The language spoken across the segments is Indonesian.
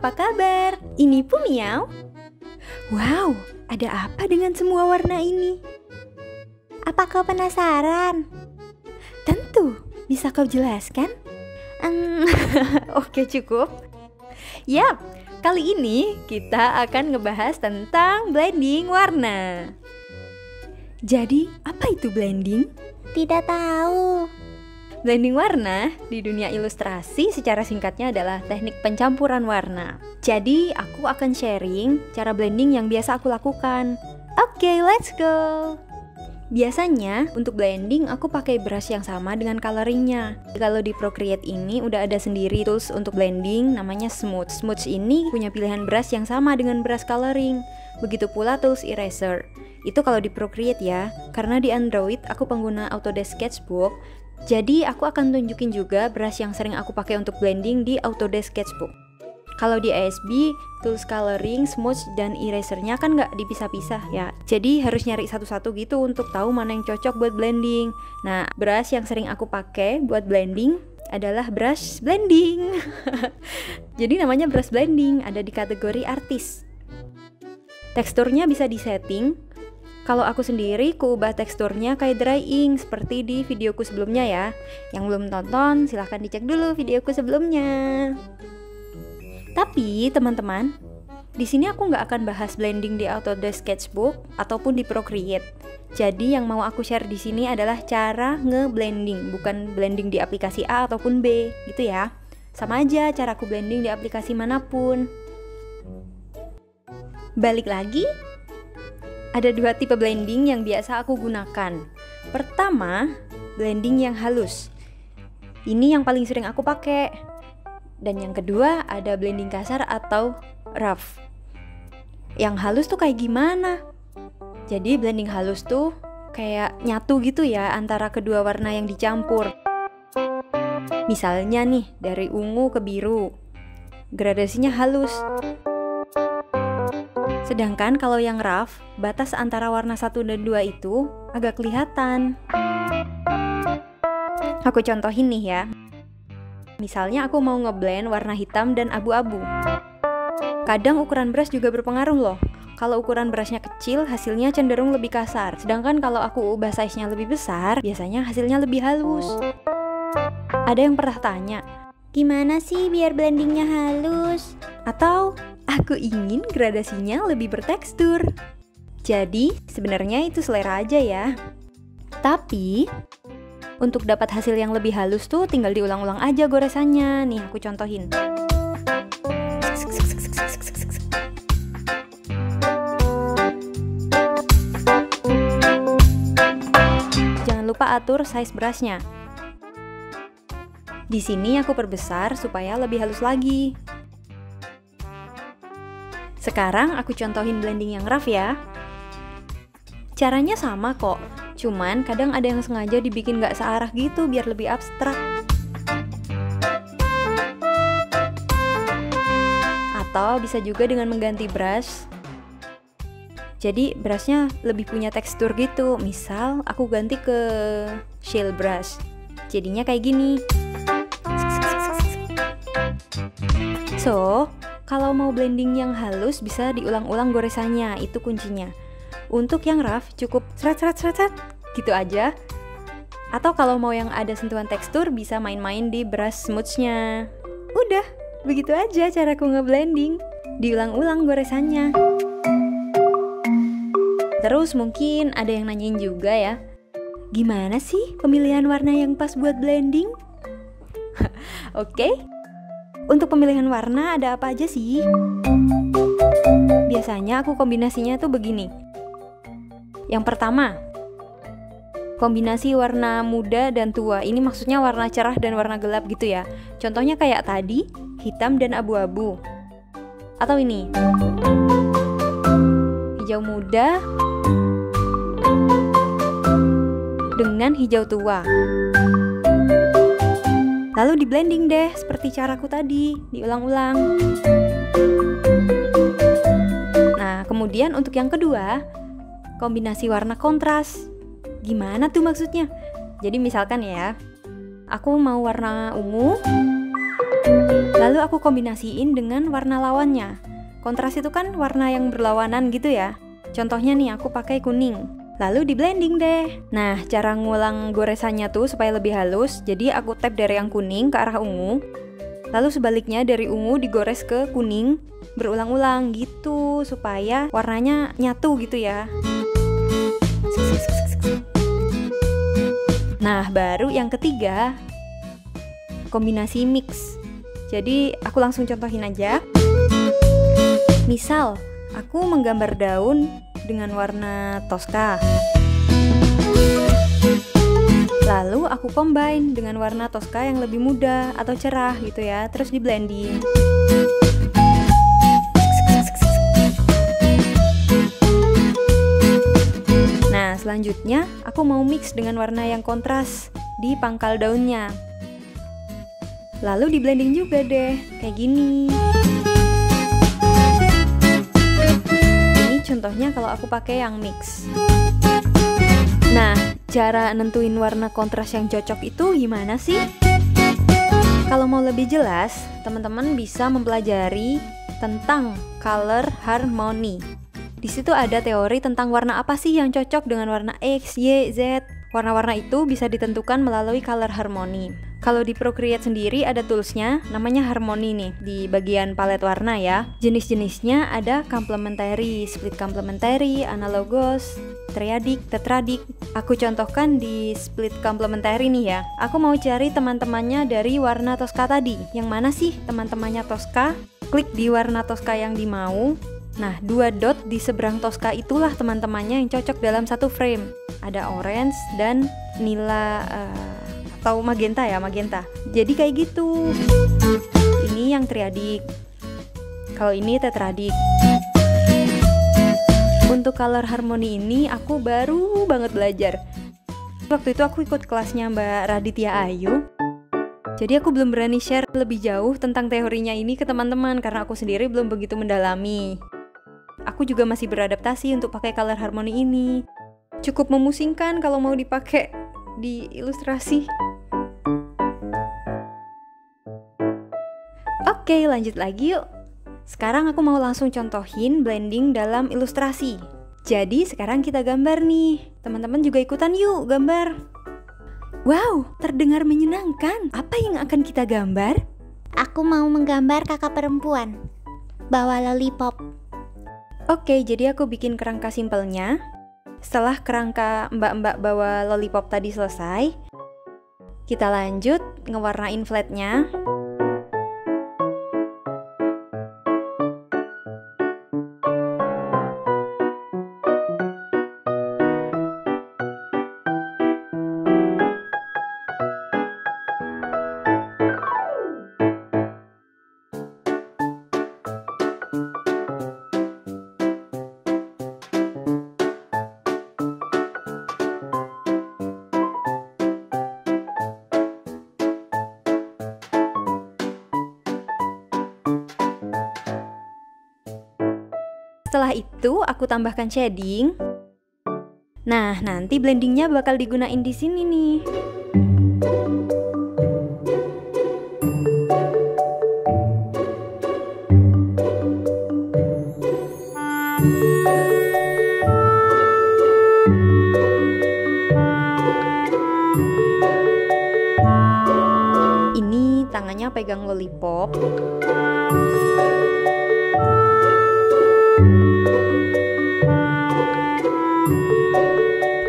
apa kabar? Ini Pumiau. Wow, ada apa dengan semua warna ini? Apa kau penasaran? Tentu, bisa kau jelaskan? Oke, cukup. Yap, kali ini kita akan ngebahas tentang blending warna. Jadi, apa itu blending? Tidak tahu. Blending warna di dunia ilustrasi secara singkatnya adalah teknik pencampuran warna. Jadi, aku akan sharing cara blending yang biasa aku lakukan. Oke, let's go! Biasanya, untuk blending aku pakai brush yang sama dengan coloringnya. Kalau di Procreate ini udah ada sendiri tools untuk blending, namanya Smooth. Smooth ini punya pilihan brush yang sama dengan brush coloring. Begitu pula tools eraser. Itu kalau di Procreate ya, karena di Android aku pengguna Autodesk Sketchbook. Jadi aku akan tunjukin juga brush yang sering aku pakai untuk blending di Autodesk Sketchbook. Kalau di ASB, tools coloring, smooth, dan erasernya kan nggak dipisah-pisah ya. Jadi harus nyari satu-satu gitu untuk tahu mana yang cocok buat blending. Nah, brush yang sering aku pakai buat blending adalah brush blending. Jadi namanya brush blending, ada di kategori artis. Teksturnya bisa disetting. Kalau aku sendiri, ku ubah teksturnya kayak dry ink seperti di videoku sebelumnya ya. Yang belum tonton, silahkan dicek dulu videoku sebelumnya. Tapi teman-teman, di sini aku nggak akan bahas blending di Autodesk Sketchbook ataupun di Procreate. Jadi yang mau aku share di sini adalah cara nge-blending, bukan blending di aplikasi A ataupun B, gitu ya. Sama aja cara aku blending di aplikasi manapun. Balik lagi. Ada dua tipe blending yang biasa aku gunakan. Pertama, blending yang halus. Ini yang paling sering aku pakai. Dan yang kedua, ada blending kasar atau rough. Yang halus tuh kayak gimana? Jadi blending halus tuh kayak nyatu gitu ya antara kedua warna yang dicampur. Misalnya nih, dari ungu ke biru. Gradasinya halus. Sedangkan kalau yang rough, batas antara warna 1 dan 2 itu agak kelihatan. Aku contohin nih ya. Misalnya aku mau ngeblend warna hitam dan abu-abu. Kadang ukuran brush juga berpengaruh loh. Kalau ukuran brushnya kecil, hasilnya cenderung lebih kasar. Sedangkan kalau aku ubah size-nya lebih besar, biasanya hasilnya lebih halus. Ada yang pernah tanya, Gimana sih biar blendingnya halus? atau aku ingin gradasinya lebih bertekstur. Jadi sebenarnya itu selera aja ya. Tapi untuk dapat hasil yang lebih halus tuh tinggal diulang-ulang aja goresannya. Nih aku contohin. Jangan lupa atur size brushnya. Di sini aku perbesar supaya lebih halus lagi. Sekarang aku contohin blending yang rough ya. Caranya sama kok, cuman kadang ada yang sengaja dibikin gak searah gitu biar lebih abstrak. Atau bisa juga dengan mengganti brush. Jadi brushnya lebih punya tekstur gitu. Misal aku ganti ke shell brush. Jadinya kayak gini. So, kalau mau blending yang halus bisa diulang-ulang goresannya, itu kuncinya. Untuk yang rough cukup seret gitu aja. Atau kalau mau yang ada sentuhan tekstur bisa main-main di brush smooth-nya. Udah, begitu aja caraku ngeblending. Diulang-ulang goresannya. Terus mungkin ada yang nanyain juga ya, gimana sih pemilihan warna yang pas buat blending? Oke. Untuk pemilihan warna ada apa aja sih? Biasanya aku kombinasinya tuh begini. Yang pertama, kombinasi warna muda dan tua. Ini maksudnya warna cerah dan warna gelap gitu ya. Contohnya kayak tadi, hitam dan abu-abu. Atau ini, hijau muda dengan hijau tua. Lalu di blending deh, seperti caraku tadi, diulang-ulang. Nah, kemudian untuk yang kedua, kombinasi warna kontras. Gimana tuh maksudnya? Jadi misalkan ya, aku mau warna ungu Lalu aku kombinasiin dengan warna lawannya. Kontras itu kan warna yang berlawanan gitu ya. Contohnya nih, aku pakai kuning. Lalu di blending deh. Nah, cara ngulang goresannya tuh supaya lebih halus. Jadi aku tap dari yang kuning ke arah ungu. Lalu sebaliknya dari ungu digores ke kuning, berulang-ulang gitu supaya warnanya nyatu gitu ya. Nah, baru yang ketiga, kombinasi mix. Jadi aku langsung contohin aja. Misal, aku menggambar daun dengan warna Tosca. Lalu aku combine dengan warna Tosca yang lebih muda atau cerah gitu ya, terus di blending. Nah, selanjutnya aku mau mix dengan warna yang kontras di pangkal daunnya. Lalu di blending juga deh, kayak gini. Ini contohnya kalau aku pakai yang mix. Nah, cara nentuin warna kontras yang cocok itu gimana sih? Kalau mau lebih jelas, teman-teman bisa mempelajari tentang color harmony. Di situ ada teori tentang warna apa sih yang cocok dengan warna X, Y, Z. Warna-warna itu bisa ditentukan melalui color harmony. Kalau di Procreate sendiri ada toolsnya, namanya Harmony nih, di bagian palet warna ya. Jenis-jenisnya ada complementary, split complementary, analogous, triadic, tetradic. Aku contohkan di split complementary nih ya. Aku mau cari teman-temannya dari warna Tosca tadi. Yang mana sih teman-temannya Tosca? Klik di warna Tosca yang dimau. Nah, 2 dot di seberang Tosca itulah teman-temannya yang cocok dalam satu frame. Ada orange dan nila atau magenta ya, magenta. Jadi kayak gitu. Ini yang triadic. Kalau ini tetradik. Untuk color harmony ini aku baru banget belajar. Waktu itu aku ikut kelasnya Mbak Raditya Ayu. Jadi aku belum berani share lebih jauh tentang teorinya ini ke teman-teman karena aku sendiri belum begitu mendalami. Aku juga masih beradaptasi untuk pakai color harmony ini. Cukup memusingkan kalau mau dipakai di ilustrasi. Oke, lanjut lagi yuk. Sekarang aku mau langsung contohin blending dalam ilustrasi. Jadi sekarang kita gambar nih. Teman-teman juga ikutan yuk gambar. Wow, terdengar menyenangkan. Apa yang akan kita gambar? Aku mau menggambar kakak perempuan bawa lollipop. Oke, jadi aku bikin kerangka simpelnya. Setelah kerangka mbak-mbak bawa lollipop tadi selesai, kita lanjut ngewarnain flatnya. Setelah itu aku tambahkan shading. Nah, nanti blendingnya bakal digunain di sini nih. Ini tangannya pegang lollipop.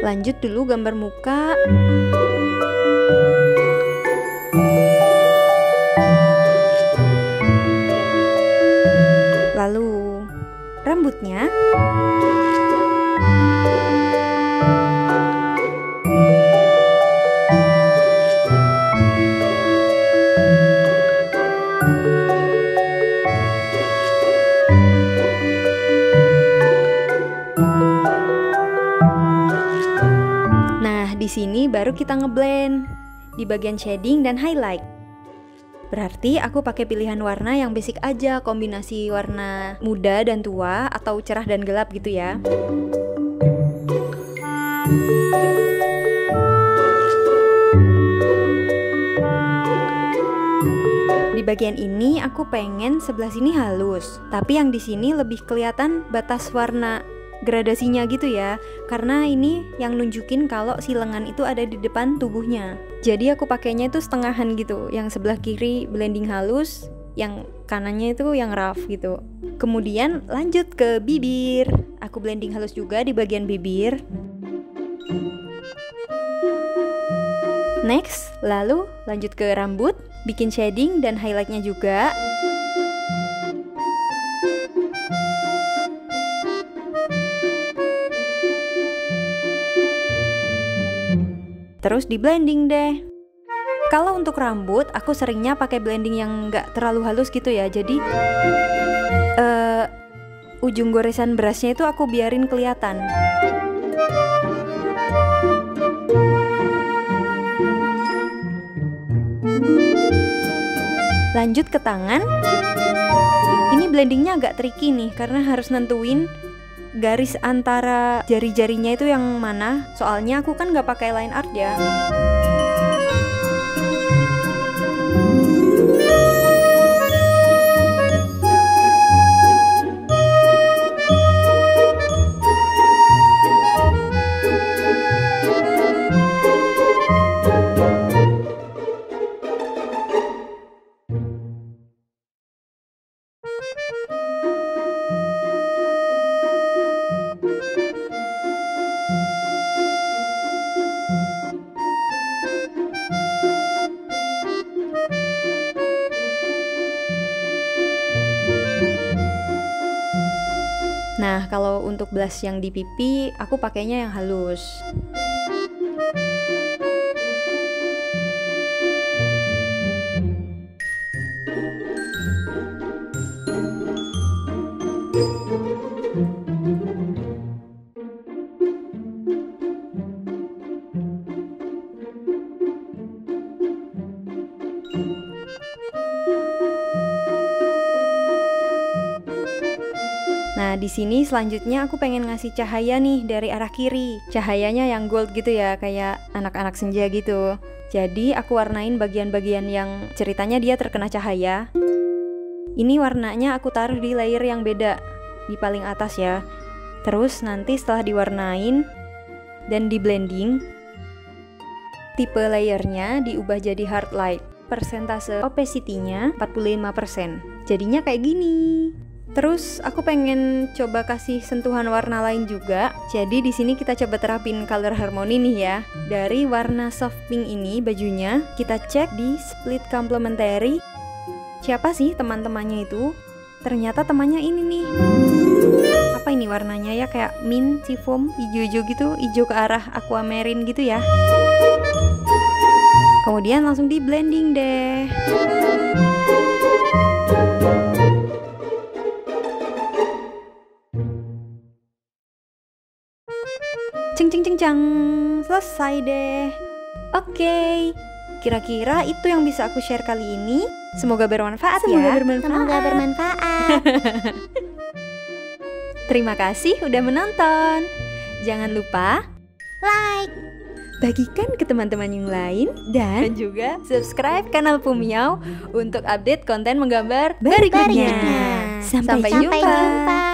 Lanjut dulu gambar muka. Lalu rambutnya. Di sini baru kita ngeblend di bagian shading dan highlight. Berarti aku pakai pilihan warna yang basic aja, kombinasi warna muda dan tua atau cerah dan gelap gitu ya. Di bagian ini aku pengen sebelah sini halus, tapi yang di sini lebih kelihatan batas warna gradasinya gitu ya, karena ini yang nunjukin kalau si lengan itu ada di depan tubuhnya. Jadi aku pakainya itu setengahan gitu, yang sebelah kiri blending halus, yang kanannya itu yang rough gitu. Kemudian lanjut ke bibir, aku blending halus juga di bagian bibir. Next, lalu lanjut ke rambut, bikin shading dan highlightnya juga. Terus di blending deh. Kalau untuk rambut, aku seringnya pakai blending yang nggak terlalu halus gitu ya. Jadi ujung goresan brushnya itu aku biarin kelihatan. Lanjut ke tangan. Ini blendingnya agak tricky nih, karena harus nentuin garis antara jari-jarinya itu yang mana. Soalnya aku kan nggak pakai line art ya. Nah, kalau untuk blush yang di pipi, aku pakainya yang halus. Nah, di sini selanjutnya aku pengen ngasih cahaya nih dari arah kiri. Cahayanya yang gold gitu ya, kayak anak-anak senja gitu. Jadi aku warnain bagian-bagian yang ceritanya dia terkena cahaya. Ini warnanya aku taruh di layer yang beda, di paling atas ya. Terus nanti setelah diwarnain dan di blending, tipe layernya diubah jadi hard light. Persentase opacity-nya 45%. Jadinya kayak gini. Terus aku pengen coba kasih sentuhan warna lain juga. Jadi di sini kita coba terapin color harmony nih ya. Dari warna soft pink ini bajunya, kita cek di split complementary. Siapa sih teman-temannya itu? Ternyata temannya ini nih. Apa ini warnanya ya, kayak mint, seafoam, hijau-hijau gitu, hijau ke arah aquamarine gitu ya. Kemudian langsung di blending deh. Ceng, selesai deh. Oke, kira-kira itu yang bisa aku share kali ini. Semoga bermanfaat ya. Semoga bermanfaat. Terima kasih udah menonton. Jangan lupa Like, bagikan ke teman-teman yang lain, dan juga subscribe kanal Pumiau untuk update konten menggambar berikutnya. Sampai jumpa.